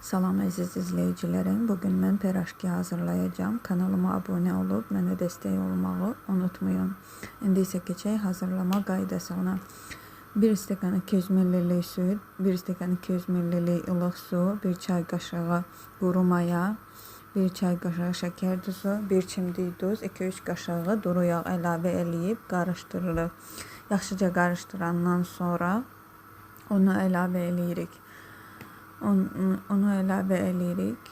Salam əziz izləyicilərim. Bugün mən piraşki hazırlayacağım. Kanalıma abunə olub mənə dəstək olmağı unutmayın. İndi isə keçək hazırlama qaydasına. 1 stəkan 200 ml süd, 1 stəkan 200 ml ılıq su, 1 çay qaşığı quru maya, 1 çay qaşığı şəkər duzu, 1 çimdik duz, 2-3 qaşığı duru yağ əlavə eləyib qarışdırırıq. Yaxşıca qarışdırandan sonra onu əlavə eləyirik. Onu əlavə eləyirik.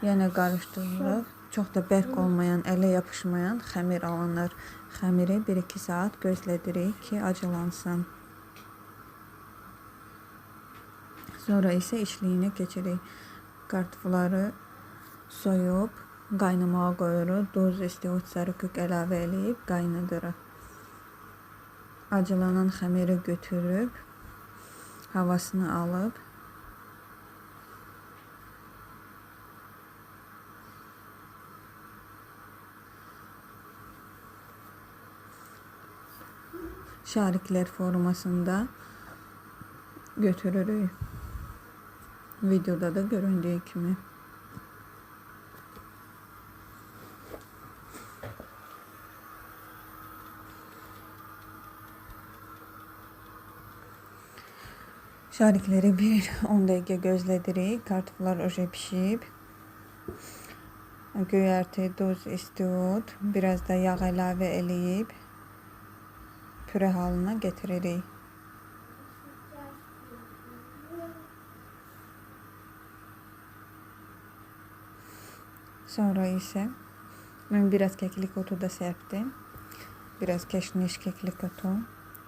Yenə qarışdırırıq. Çox da bərk olmayan, ələ yapışmayan xəmir alınır. Xəmiri 1-2 saat gözlədirik ki, acılansın. Sonra isə işliyinə keçirik. Kartofları soyub qaynamağa qoyuruq. Duz, istiot, sarı kök əlavə eləyib qaynadırıq. Acılanan xəmiri götürüb havasını alıb şariklər formasında götürürük. Videoda da göründüyü kimi. Şarikləri 1-10 dəqiqə gözlədirik. Kartoflar oje pişib. Göyərti, duz, istiot, biraz da yağ əlavə eləyib püre halına getiririk. Sonra isə mən biraz keklik otu da serptim. Biraz keşniş keklik otu.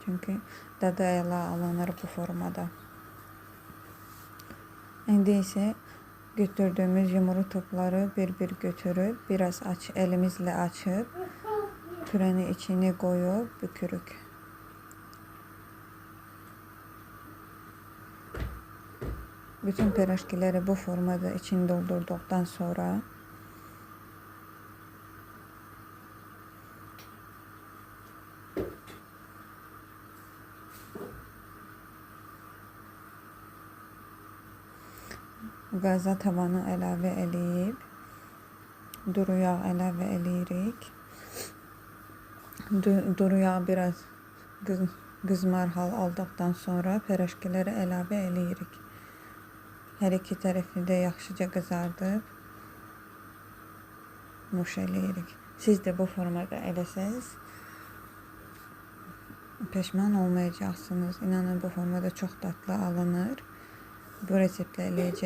Çünkü dadı əla alınır bu formada. İndi isə götürdüğümüz yumru topları bir götürüp biraz elimizle açıp pürenin içine koyup bükürük. Bütün piraşkileri bu formada içini doldurduktan sonra qaza tavanı əlavə eləyib duru yağ əlavə eləyirik. Duru yağ biraz qızmar hal aldıqdan sonra piraşkiləri əlavə eləyirik. Hər iki tərəfi də yaxşıca qızardıb nuş eləyirik. Siz də bu formada eləsəz peşman olmayacaqsınız. İnanın bu formada çox dadlı alınır. Bu reseptlə eləyəcək.